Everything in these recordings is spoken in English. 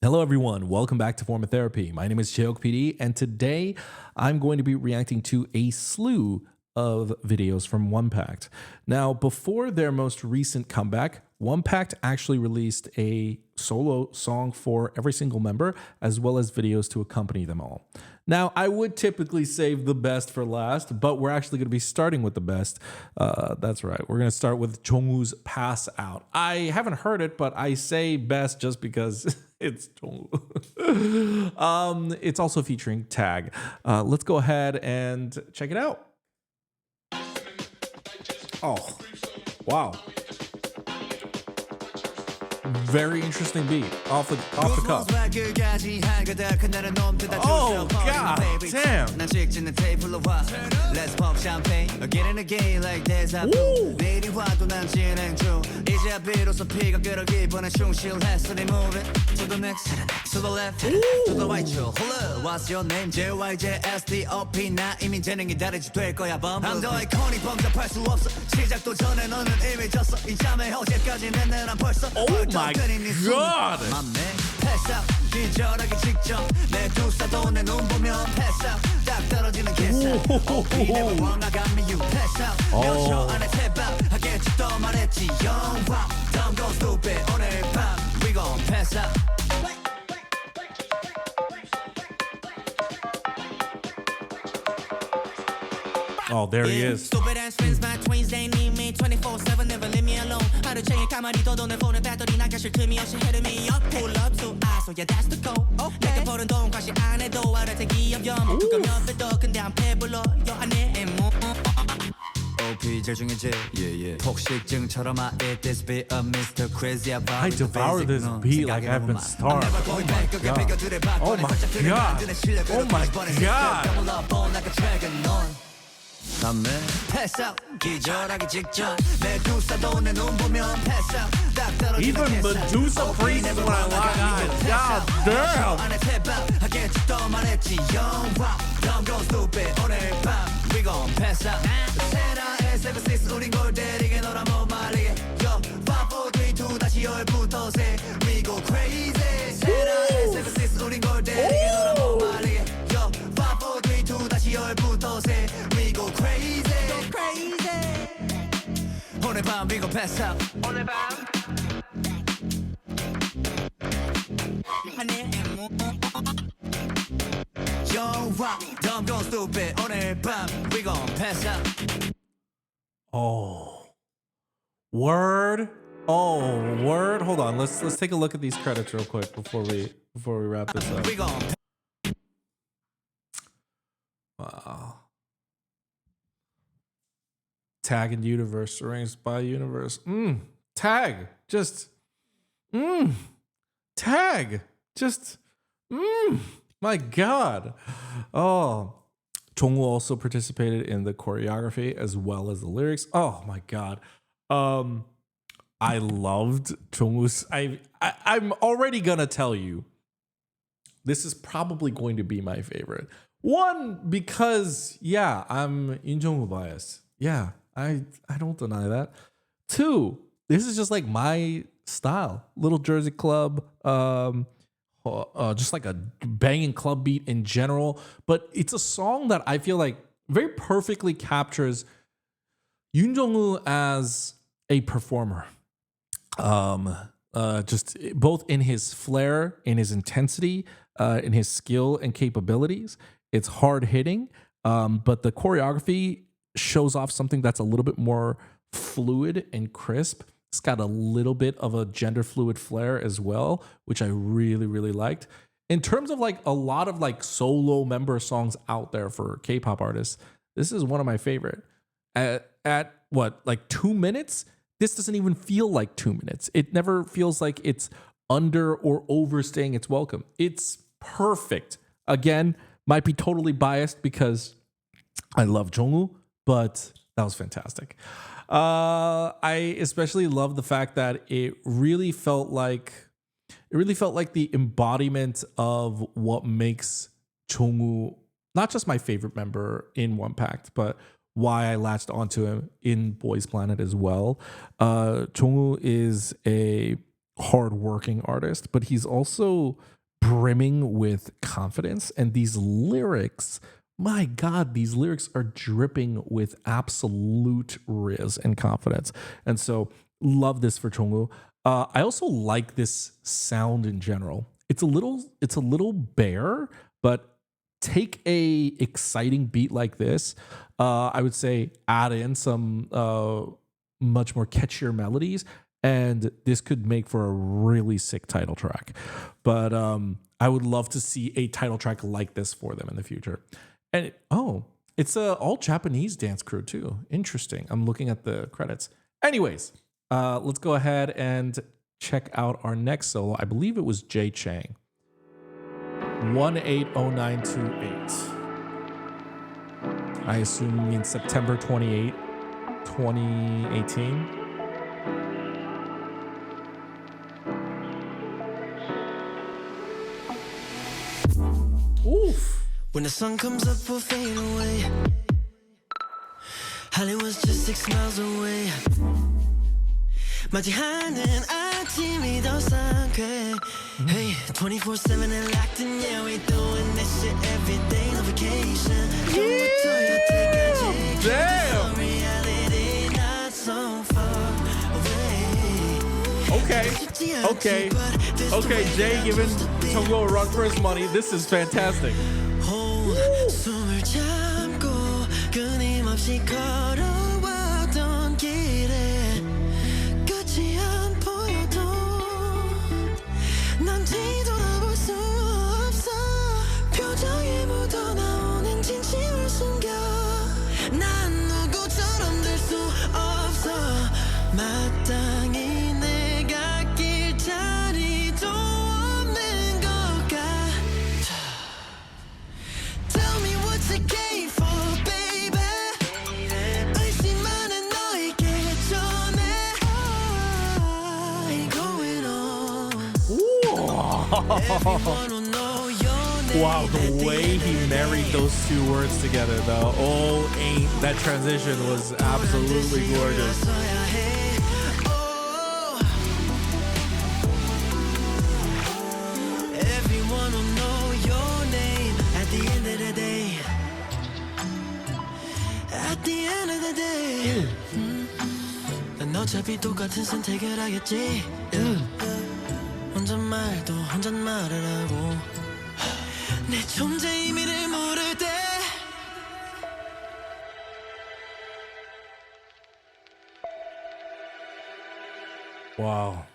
Hello everyone, welcome back to Form of Therapy. My name is JOG PD, and today I'm going to be reacting to a slew of videos from PACT. Now, before their most recent comeback, PACT actually released a solo song for every single member, as well as videos to accompany them all. Now, I would typically save the best for last, but we're actually going to be starting with the best. That's right. We're going to start with Jongwoo's Pass Out. I haven't heard it, but I say best just because it's Jongwoo. It's also featuring Tag. Let's go ahead and check it out. Oh, wow. Very interesting beat off the cuff. Oh god damn. Let's pop champagne again and again like there's a 내일이 와도 난 진행 중 이제 비로소 피가 끓어기보는 흉실했어 네 moving to the next to the left to the right hold up what's your name JYJSDOP 나 이미 재능이 다르지 될 거야 범 I'm the iconic 범접할 수 없어 시작도 전에 너는 이미 졌어 이 잠에 어제까지 내 난 벌써 Oh my god. Pass out 기절하기 직전 내 두 사도 내 눈 보면 pass out 딱 떨어지는 kiss out OP never wrong I got me you pass out 몇 초 안에 tap out 하겠지 또 말했지 영화 Don't go stupid 오늘 밤 we gon' pass out Oh, there he is. Stupid ass friends, my twins, they need me 24/7, never leave me alone. 하루 종일 가만히 둬도 내 폰에 배터리 나가실 틈이 없이 hitting me up. Pull up, so yeah, that's the goal. 내가 버는 돈 과시 안 해도 알아 대기 없여. 그거 몇 배도 근데 안 배불러. 요 안에 뭐. OP 제일 중에 제일 폭식증처럼 I eat this beat up Mr. Crazy I devour this beat like I've been starved. Oh my god. Oh my god. Oh my god. Pass out 기절하기 직전 메두사도 내 눈 보면 pass out 딱 떨어지는 Even Medusa freezes when I log eyes. God damn. 안에 tap out 하겠지 또 말했지 영화 Don't go stupid 오늘 밤 we gon' pass out 세라의 7-6 우린 골 때리게 너라 못 말리게 Yo 5, 4, 3, 2 다시 열부터 세 We go crazy 세라의 7-6 우린 골 때리게 너라 못 말리게 Yo 5, 4, 3, 2 다시 열부터 세 We go crazy 오늘 밤 we gon' pass out 오늘 밤 영화 Don't go stupid 오늘 밤 we gon' pass out Oh. Word. Oh, word. Hold on. Let's take a look at these credits real quick before we wrap this up. we gon' Wow. Tag and Universe arranged by Universe. Tag. Just. Tag. Just. My God. Oh. Jongwoo also participated in the choreography as well as the lyrics. Oh my God. I loved Jongwoo's. I'm already gonna tell you, this is probably going to be my favorite. One, because yeah, I'm Yoon Jongwoo biased. Yeah, I don't deny that. Two, this is just like my style. Little Jersey Club, just like a banging club beat in general. But it's a song that I feel like very perfectly captures Yoon Jongwoo as a performer. Just both in his flair, in his intensity, in his skill and capabilities. It's hard hitting, but the choreography shows off something that's a little bit more fluid and crisp. It's got a little bit of a gender fluid flair as well, which I really, really liked. In terms of like a lot of like solo member songs out there for K-pop artists, this is one of my favorite. At what, like 2 minutes? This doesn't even feel like 2 minutes. It never feels like it's under or overstaying its welcome. It's perfect. Again, might be totally biased because I love Jongwoo, but that was fantastic. I especially love the fact that it really felt like the embodiment of what makes Jongwoo not just my favorite member in PACT, but why I latched onto him in Boys Planet as well. Jongwoo is a hardworking artist, but he's also brimming with confidence. And these lyrics, my God, these lyrics are dripping with absolute riz and confidence. And so, love this for Jongwoo. I also like this sound in general. It's a little bare, but take a exciting beat like this. I would say add in some much more catchier melodies, and this could make for a really sick title track. But I would love to see a title track like this for them in the future. And it's a all Japanese dance crew too. Interesting. I'm looking at the credits. Anyways, let's go ahead and check out our next solo. I believe it was CHANG. 180928. I assume means September 28, 2018. Oof. When the sun comes up, we'll fade away. Hollywood's just 6 miles away. 맞이하는 아침이 더 상쾌해. Hey, 24/7 and locked in, yeah, we doing this shit every day, no vacation. Damn. Reality not so far away. Okay, Jay giving Jongwoo a run for his money. This is fantastic. 숨을 참고 끊임없이 걸어왔던 길에 끝이 안 보여도 난 뒤돌아볼 수 없어. 표정에 묻어나오는 진심을 숨겨. 난 누구처럼 될 수 없어. 마땅히 내가 낄 자리도 없는 것 같아. Tell me what's the game for, baby. 의심하는 너에게 전해. I'm going on. Everyone will know your name. Wow, the way he married those two words together, though. Oh, ain't that transition was absolutely gorgeous. Everyone will know your name at the end of the day. At the end of the day. 난 어차피 똑같은 선택을 하겠지. 혼잣말도 혼잣말을 하고 내 존재 의미를 모를 때. Wow.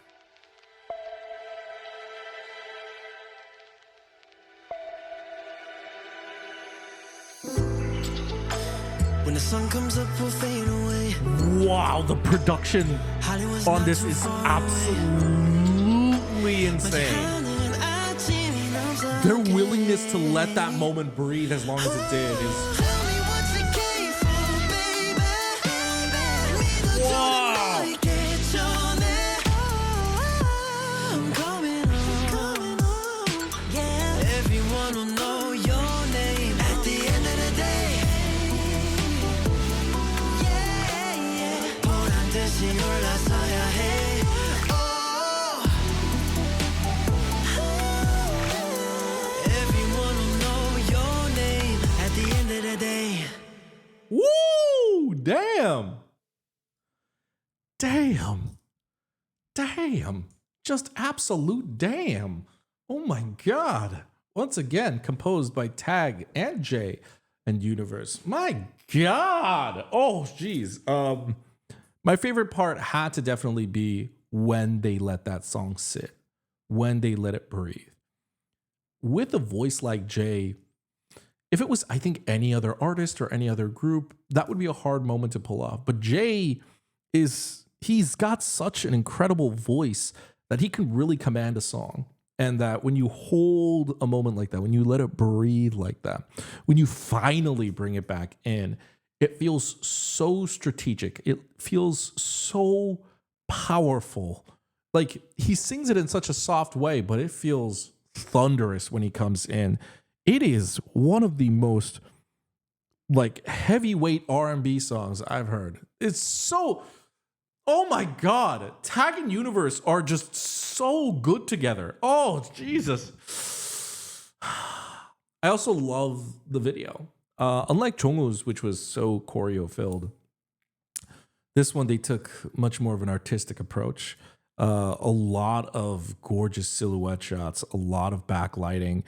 When the sun comes up, we'll fade away. Wow, the production Hollywood's on not this too is far absolutely insane. away. Their willingness to let that moment breathe as long as it did is Tell me what's the game for, baby. wow. I'm coming on. Yeah. Everyone will know your name at the end of the day. Yeah. 보란 듯이 올라서야 해. Everyone will know your name at the end of the day. Woo! Damn. Just absolute damn. Oh my God. Once again, composed by Tag and Jay and Universe. My God. Oh, geez. My favorite part had to definitely be when they let that song sit, when they let it breathe. With a voice like Jay, if it was, I think, any other artist or any other group, that would be a hard moment to pull off. But Jay he's got such an incredible voice that he can really command a song. And that when you hold a moment like that, when you let it breathe like that, when you finally bring it back in, it feels so strategic. It feels so powerful. Like he sings it in such a soft way, but it feels thunderous when he comes in. It is one of the most like heavyweight R&B songs I've heard. It's so, Oh my God. Tag and Universe are just so good together. Oh, Jesus. I also love the video. Unlike Jongwoo's, which was so choreo filled, this one they took much more of an artistic approach. A lot of gorgeous silhouette shots, a lot of backlighting,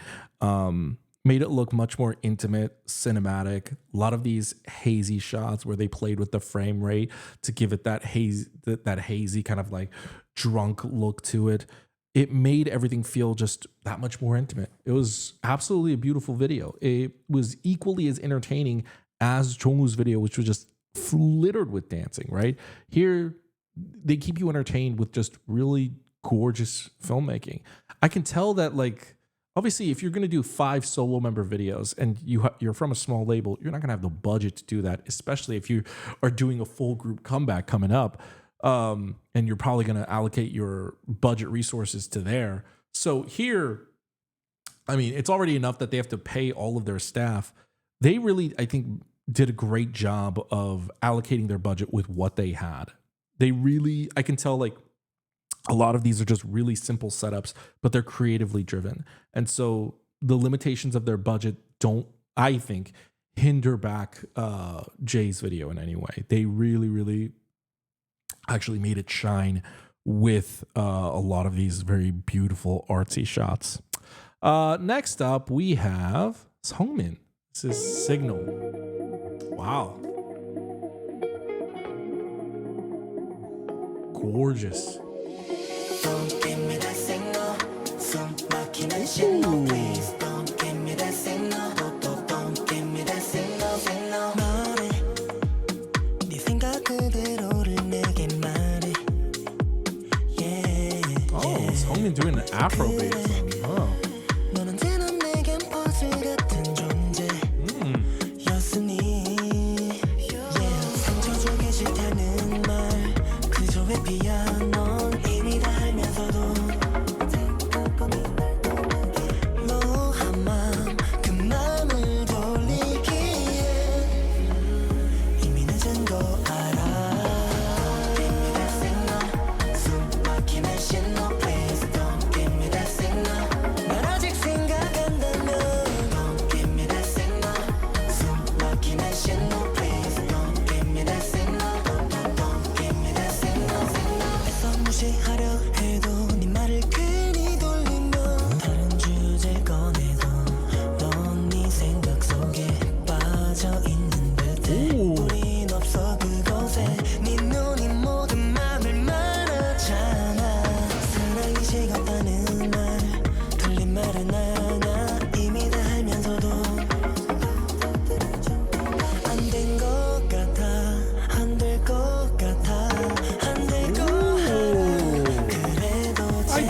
made it look much more intimate, cinematic. A lot of these hazy shots where they played with the frame rate to give it that hazy kind of like drunk look to it. It made everything feel just that much more intimate. It was absolutely a beautiful video. It was equally as entertaining as Jongwoo's video, which was just littered with dancing, right? Here, they keep you entertained with just really gorgeous filmmaking. I can tell that, like, obviously, if you're going to do 5 solo member videos and you're from a small label, you're not going to have the budget to do that, especially if you are doing a full group comeback coming up. And you're probably going to allocate your budget resources to there. So here, I mean, it's already enough that they have to pay all of their staff. They really, I think, did a great job of allocating their budget with what they had. They really, I can tell, like, a lot of these are just really simple setups, but they're creatively driven. And so the limitations of their budget don't, I think, hinder back Jay's video in any way. They really, really actually made it shine with a lot of these very beautiful artsy shots. Next up, we have Sunmin. This is Signal. Wow. Gorgeous. Don't give me that signal. 숨 막히는 신호, please. Don't give me that signal. Don't give me that signal, signal. 말해. 네 생각 그대로를 내게 말해. Yeah, yeah. Oh, Sunmin doing an Afrobeat song. Oh. 넌 언제나 내겐 퍼즐 같은 존재였으니. Yeah, 상처 주기 싫다는 말 그저 왜 피아노.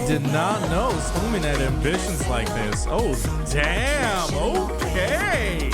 Did not know Sunmin had ambitions like this. Oh, damn. Okay.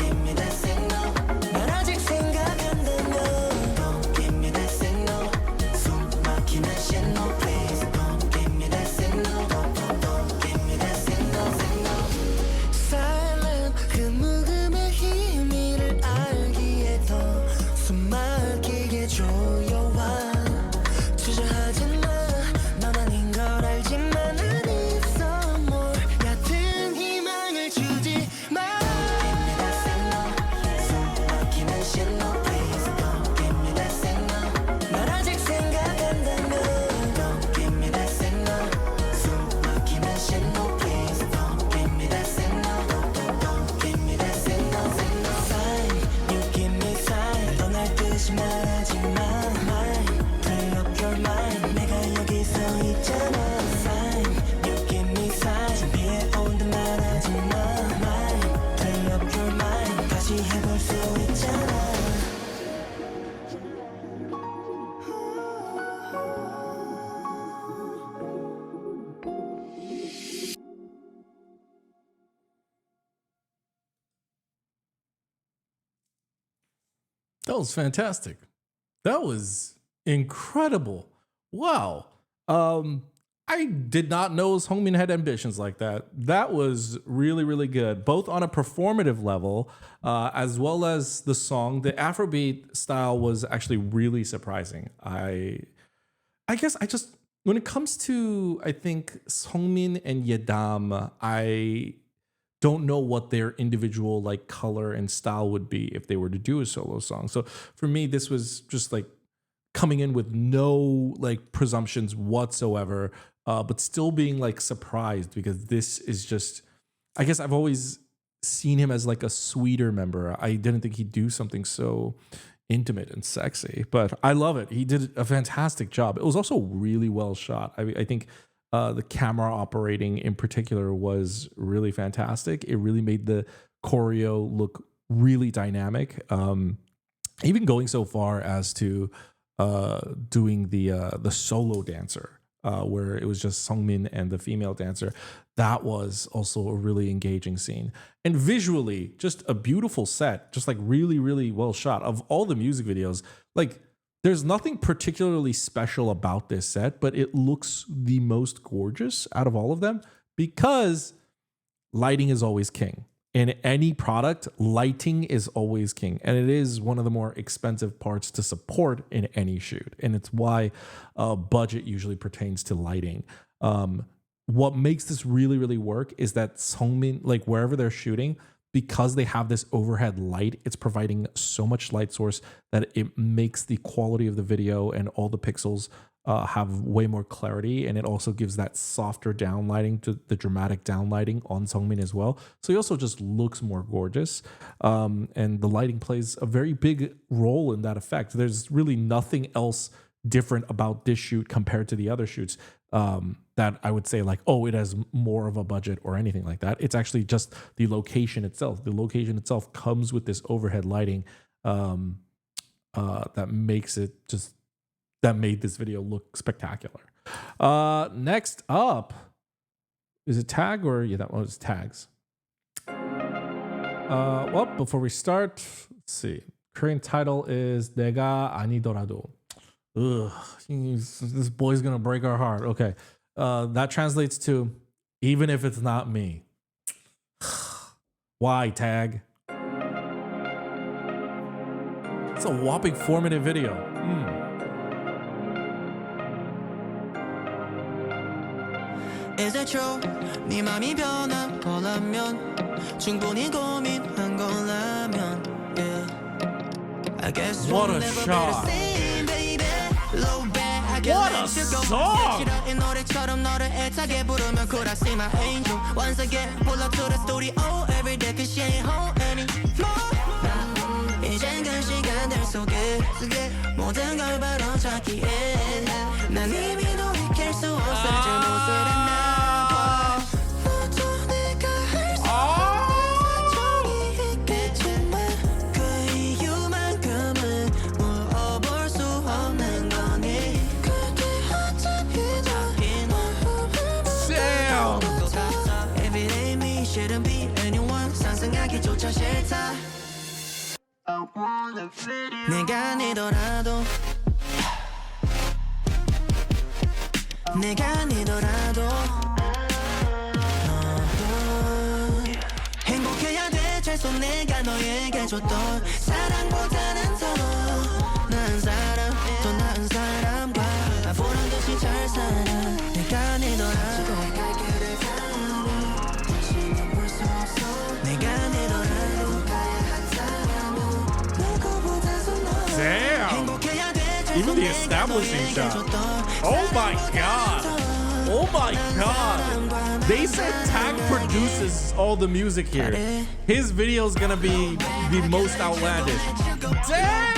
That was fantastic. That was incredible. Wow. I did not know Sunmin had ambitions like that. That was really, really good, both on a performative level as well as the song. The Afrobeat style was actually really surprising. I guess I just when it comes to I think Sunmin and Yadam, I don't know what their individual like color and style would be if they were to do a solo song. So for me, this was just like coming in with no like presumptions whatsoever, but still being like surprised because this is just. I guess I've always seen him as like a sweeter member. I didn't think he'd do something so intimate and sexy, but I love it. He did a fantastic job. It was also really well shot. I think the camera operating in particular was really fantastic. It really made the choreo look really dynamic. Even going so far as to doing the solo dancer, where it was just Sunmin and the female dancer. That was also a really engaging scene. And visually, just a beautiful set, just like really, really well shot. Of all the music videos, like there's nothing particularly special about this set, but it looks the most gorgeous out of all of them because lighting is always king. In any product, lighting is always king. And it is one of the more expensive parts to support in any shoot. And it's why budget usually pertains to lighting. What makes this really, really work is that Sunmin, like wherever they're shooting, because they have this overhead light, it's providing so much light source that it makes the quality of the video and all the pixels have way more clarity, and it also gives that softer downlighting to the dramatic downlighting on Sunmin as well. So he also just looks more gorgeous, and the lighting plays a very big role in that effect. There's really nothing else different about this shoot compared to the other shoots that I would say like, oh, it has more of a budget or anything like that. It's actually just the location itself. The location itself comes with this overhead lighting that makes it just. That made this video look spectacular. Next up, is it tag or yeah, that was tags. Well, before we start, let's see. Korean title is 내가 아니더라도. Ugh, this boy's gonna break our heart. Okay, that translates to even if it's not me. Why tag? It's a whopping 4-minute video. Is it true? 네 맘이 변한 거라면 충분히 고민한 거라면 yeah. I guess What we'll a never shot. be the same, baby. Low back, I can't What a let you go. song. 싫어인 노래처럼 너를 애타게 부르면 could I see my angel once again pull up to the studio every day cause she ain't home anymore. 이젠 그 시간들 속에 모든 걸 바로 찾기에 난 이미 돌이킬 수 없어 잘못을 했나 내가 아니더라도 내가 아니더라도 행복해야 돼 최소 내가 너에게 줬던 사랑보다는 더 나은 사람 더 나은 사람과 보란 듯이 잘 살아 내가 아니더라도 내가 아니더라도 Damn! Even the establishing shot. Oh my god! Oh my god! They said Tag produces all the music here. His video is gonna be the most outlandish. Damn!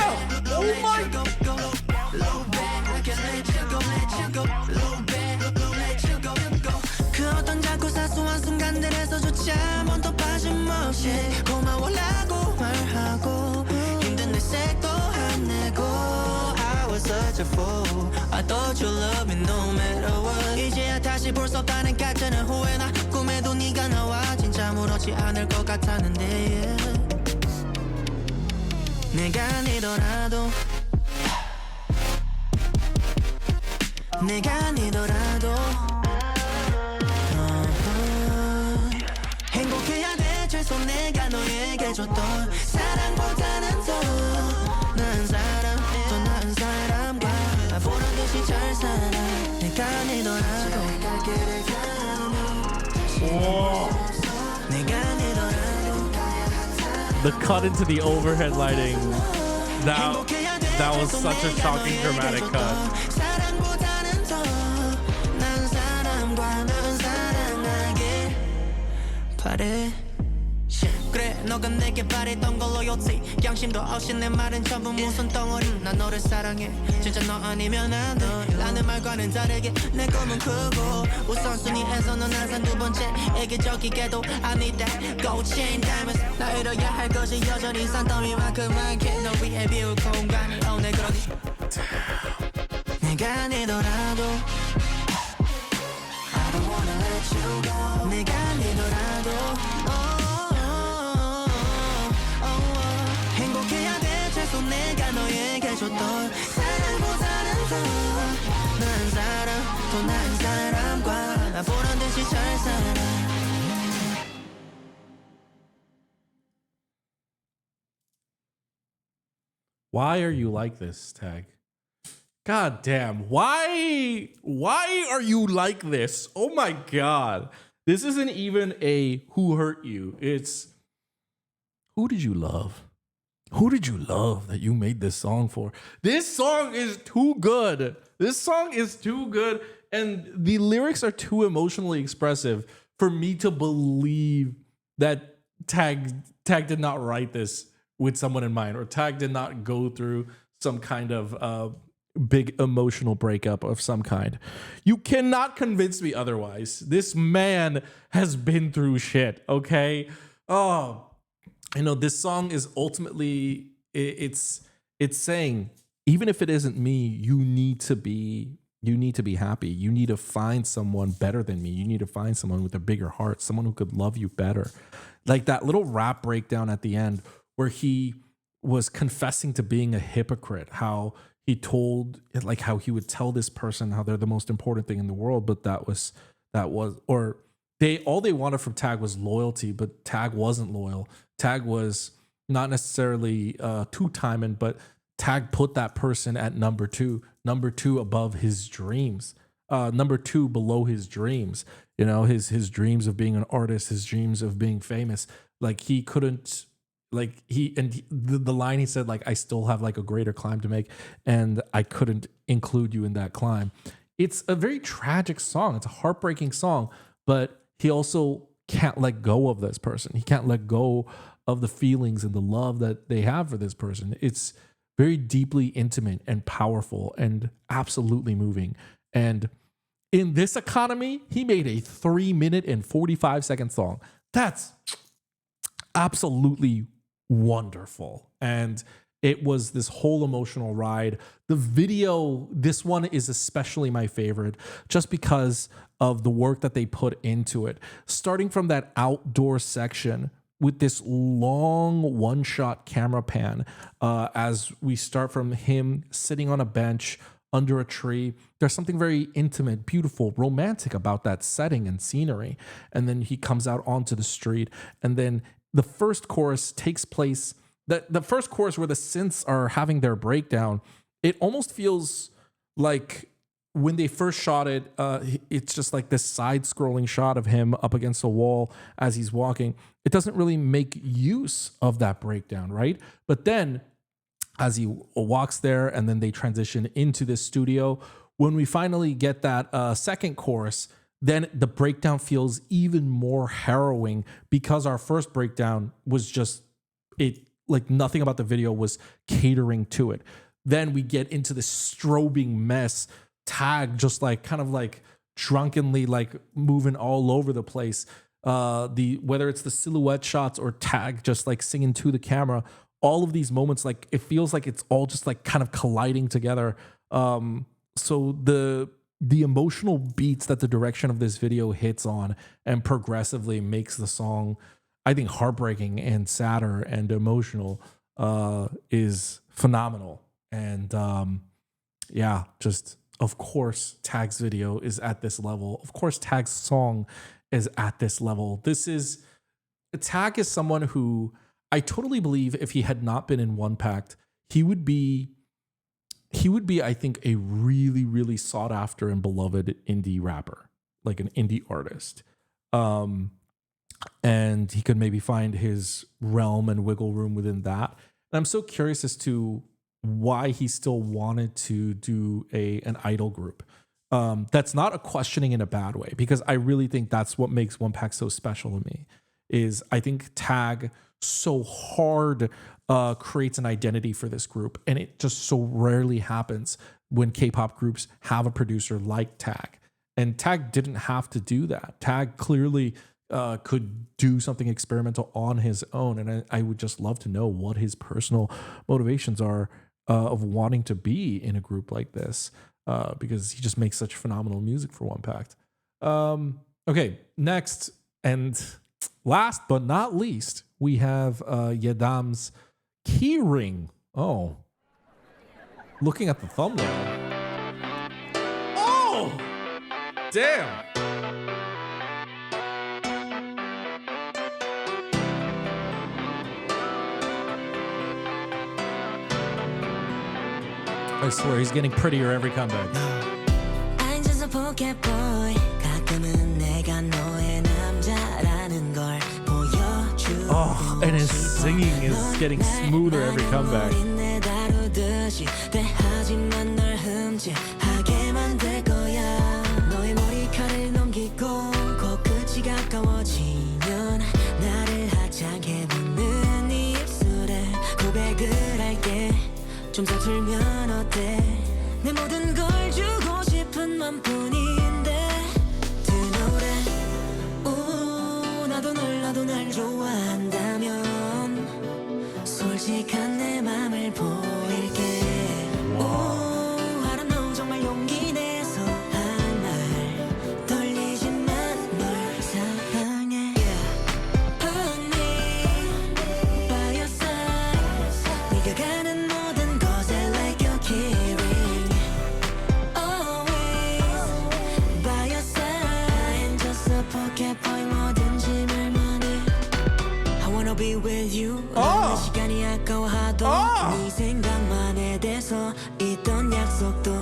Oh my god! 그 어떤 작고 사소한 순간들에서조차 먼저 빠짐없이 고마워라고 말하고 힘든 내 색도 안 내고 I was such a fool I thought you loved me no matter what 이제야 다시 볼 수 없다는 가짜는 후회나 꿈에도 네가 나와 진짜 무렇지 않을 것 같았는데 yeah. 내가 아니더라도 내가 아니더라도 행복해야 돼 최소 내가 너에게 줬던 사랑보다는 더 나은 사람 더 나은 사람과 보란 듯이 잘 살아 The cut into the overhead lighting. That was such a shocking dramatic cut. 그래 너가 내게 바랬던 걸 로열티 양심도 없이 내 말은 전부 무슨 덩어리 난 너를 사랑해 진짜 너 아니면 안돼 라는 말과는 다르게 내 꿈은 크고 우선순위에서 넌 항상 두 번째 이기적이게도 I need that gold chain diamonds 나 잃어야 할 것이 여전히 산더미만큼 많게 너 위해 비울 공간이 오늘 그러기 내가 아니더라도 I don't wanna let you go 내가 아니더라도 행복해야 돼 최소 내가 너에게 줬던 사랑보다는 더난 사람 또 난 사람과 보란 듯이 잘 살아 Why are you like this, Tag? God damn. Why are you like this? Oh my God. This isn't even a who hurt you. It's who did you love? Who did you love that you made this song for? This song is too good. This song is too good. And the lyrics are too emotionally expressive for me to believe that Tag did not write this with someone in mind, or Tag did not go through some kind of big emotional breakup of some kind. You cannot convince me otherwise. This man has been through shit, okay? Oh, you know, this song is ultimately, it's saying, even if it isn't me, you need to be happy. You need to find someone better than me. You need to find someone with a bigger heart, someone who could love you better. Like that little rap breakdown at the end where he was confessing to being a hypocrite, how he told, like how he would tell this person how they're the most important thing in the world, but all they wanted from Tag was loyalty, but Tag wasn't loyal. Tag was not necessarily two-timing, but Tag put that person at number two above his dreams, number two below his dreams. You know, his dreams of being an artist, his dreams of being famous. Like he couldn't, like the line he said, like, I still have like a greater climb to make, and I couldn't include you in that climb. It's a very tragic song. It's a heartbreaking song, but he also can't let go of this person. He can't let go of the feelings and the love that they have for this person. It's very deeply intimate and powerful and absolutely moving. And in this economy, he made a 3-minute and 45-second song. That's absolutely wonderful. And it was this whole emotional ride. The video, this one is especially my favorite just because of the work that they put into it. Starting from that outdoor section with this long one-shot camera pan as we start from him sitting on a bench under a tree. There's something very intimate, beautiful, romantic about that setting and scenery. And then he comes out onto the street, and then the first chorus takes place. The first chorus where the synths are having their breakdown, it almost feels like when they first shot it, it's just like this side-scrolling shot of him up against a wall as he's walking. It doesn't really make use of that breakdown, right? But then as he walks there and then they transition into this studio, when we finally get that second chorus, then the breakdown feels even more harrowing because our first breakdown was just, it like nothing about the video was catering to it. Then we get into this strobing mess, Tag just like kind of like drunkenly like moving all over the place. Whether it's the silhouette shots or Tag just like singing to the camera, all of these moments, like it feels like it's all just like kind of colliding together. So the emotional beats that the direction of this video hits on and progressively makes the song, I think, heartbreaking and sadder and emotional, is phenomenal. And yeah, just of course Tag's video is at this level. Of course Tag's song is at this level. Tag is someone who I totally believe if he had not been in One Pact, he would be, I think, a really, really sought after and beloved indie rapper, like an indie artist. and he could maybe find his realm and wiggle room within that. And I'm so curious as to why he still wanted to do an idol group. That's not a questioning in a bad way, because I really think that's what makes One Pack so special to me. Is I think Tag so hard creates an identity for this group, and it just so rarely happens when K-pop groups have a producer like Tag. And Tag didn't have to do that. Tag clearly could do something experimental on his own, and I would just love to know what his personal motivations are of wanting to be in a group like this, because he just makes such phenomenal music for One Pact. Okay, next and last but not least, we have Yadam's Keyring. Oh, looking at the thumbnail. Oh, damn. I swear he's getting prettier every comeback. Oh, and his singing is getting smoother every comeback. 좀 서툴면 어때 내 모든 걸 주고 싶은 맘뿐인데 그 노래 나도 날 좋아한다면 솔직한 내 맘을 보일게 I don't know 정말 용기 내서 한 말 떨리지만 널 사랑해 Put me by your side 네가 가는 Keyring, always by your side. Just a pocket boy, 뭐든지 말만해. I wanna be with you. 시간이 아까워하도 네 생각만 해 대서 있던 약속도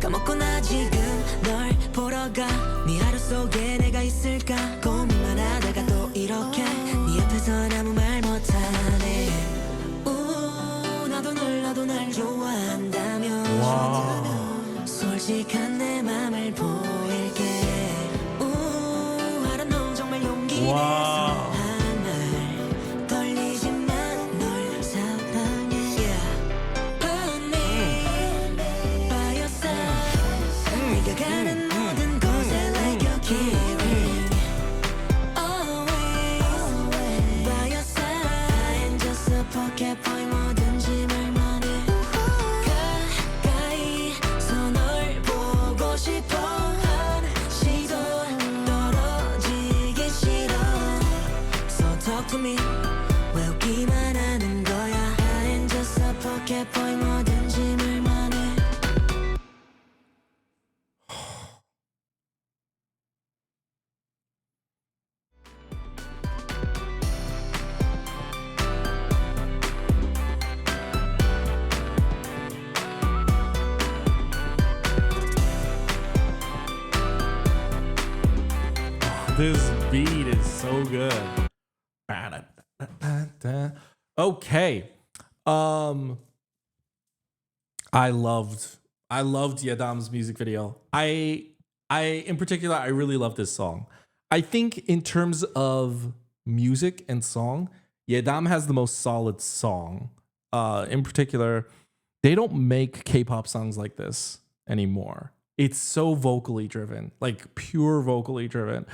까먹고 나 지금 널 보러 가. 네 하루 속에 내가 있을까 고민만 하다가 또 이렇게 네 앞에선 아무 말 못하네. 나도 날 좋아한다면 솔직한 내 맘을 보일게 I don't know 정말 용기 내서 한 말 떨리지만 널 사랑해 Put me by your side 네가 가는 모든 곳에 like your Keyring Always by your side Just a pocket boy 뭐든지 to me 왜 웃기만 하는 거야 I'm just a pocket boy 뭐든지 말만 해 This beat is so good. Okay. I loved Yadam's music video. I in particular, I really love this song. I think in terms of music and song, Yadam has the most solid song. In particular, they don't make K-pop songs like this anymore. It's so vocally driven, like pure vocally driven.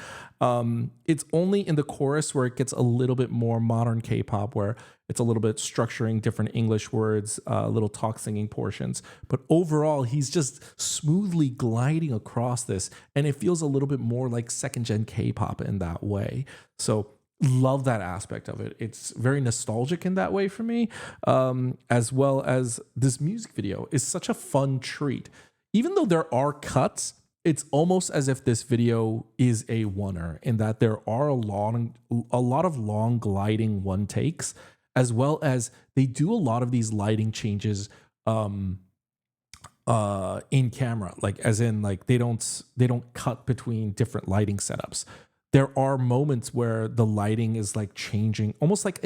It's only in the chorus where it gets a little bit more modern K-pop, where it's a little bit structuring different English words, little talk singing portions. But overall, he's just smoothly gliding across this, and it feels a little bit more like second gen K-pop in that way. So love that aspect of it. It's very nostalgic in that way for me, as well as this music video is such a fun treat. Even though there are cuts, it's almost as if this video is a oneer in that there are a lot of long gliding one takes, as well as they do a lot of these lighting changes in camera, like as in like they don't cut between different lighting setups. there are moments where the lighting is like changing, almost like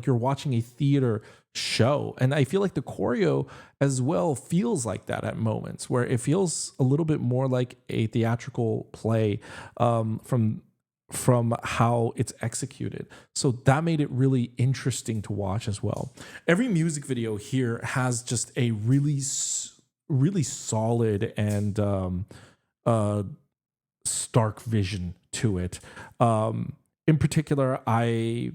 you're watching a theater show. And I feel like the choreo as well feels like that at moments, where it feels a little bit more like a theatrical play, from how it's executed. So that made it really interesting to watch as well. Every music video here has just a really solid and stark vision to it. In particular, I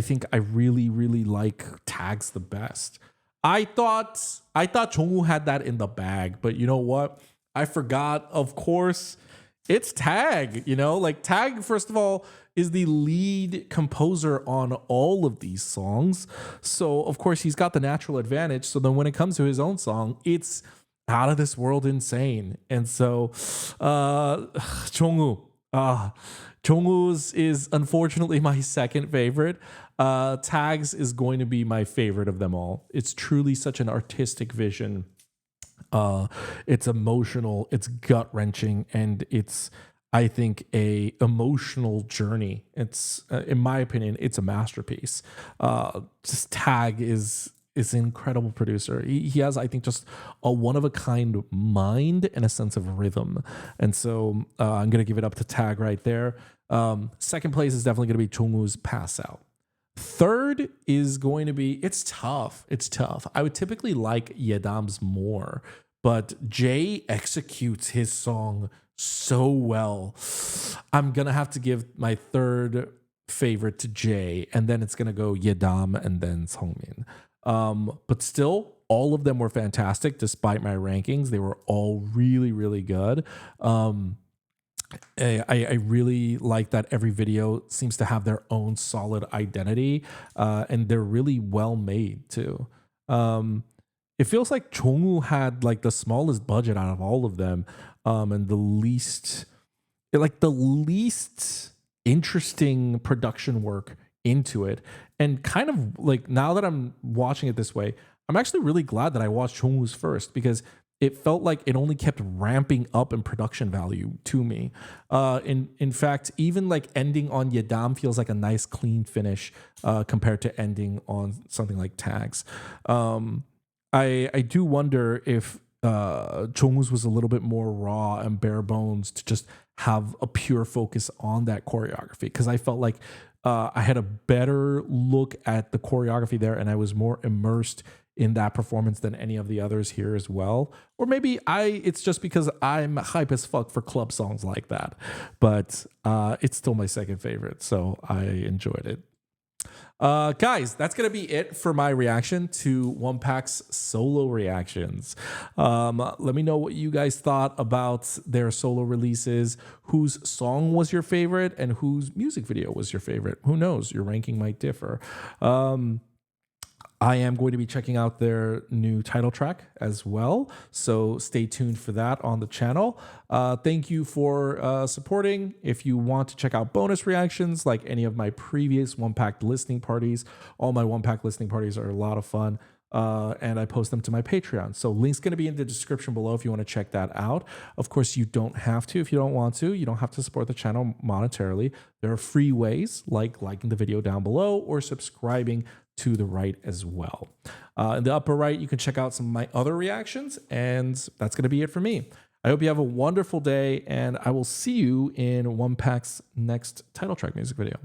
think I really like tags the best. I thought Jongwoo had that in the bag, but you know what? I forgot, of course, it's Tag. Like Tag, first of all, is the lead composer on all of these songs. So of course he's got the natural advantage. So then when it comes to his own song, it's out of this world insane. And so Jongwoo's is unfortunately my second favorite. Tags is going to be my favorite of them all. It's truly such an artistic vision. It's emotional, it's gut-wrenching, and it's, I think, a emotional journey. It's in my opinion, it's a masterpiece. Just Tag is an incredible producer. He has, I think, just a one-of-a-kind mind and a sense of rhythm. And so I'm going to give it up to Tag right there. Second place is definitely going to be Jongwoo's Pass Out. Third is going to be, it's tough. I would typically like Yadam's more, but Jay executes his song so well. I'm going to have to give my third favorite to Jay, and then it's going to go Yadam and then Sunmin. But still, all of them were fantastic despite my rankings. They were all really good. I really like that every video seems to have their own solid identity, and they're really well made too. It feels like Jongwoo had like the smallest budget out of all of them, and the least interesting production work into it. And kind of like, now that I'm watching it this way, I'm actually really glad that I watched Jongwoo's first, because it felt like it only kept ramping up in production value to me. In fact, even like ending on Yadam feels like a nice clean finish compared to ending on something like Tags. I do wonder if Jongwoo's was a little bit more raw and bare bones to just have a pure focus on that choreography, because I felt like I had a better look at the choreography there, and I was more immersed in that performance than any of the others here as well. Or maybe it's just because I'm hype as fuck for club songs like that. But it's still my second favorite, so I enjoyed it. Guys, that's going to be it for my reaction to Wonpac's solo reactions. Let me know what you guys thought about their solo releases. Whose song was your favorite and whose music video was your favorite? Who knows? Your ranking might differ. I am going to be checking out their new title track as well, so stay tuned for that on the channel. Thank you for supporting. If you want to check out bonus reactions like any of my previous Wonpac listening parties, all my Wonpac listening parties are a lot of fun, and I post them to my Patreon. So link's going to be in the description below if you want to check that out. Of course, you don't have to. If you don't want to, you don't have to support the channel monetarily. There are free ways, like liking the video down below or subscribing to the right as well. In the upper right, you can check out some of my other reactions, and that's going to be it for me. I hope you have a wonderful day, and I will see you in Wonpac's next title track music video.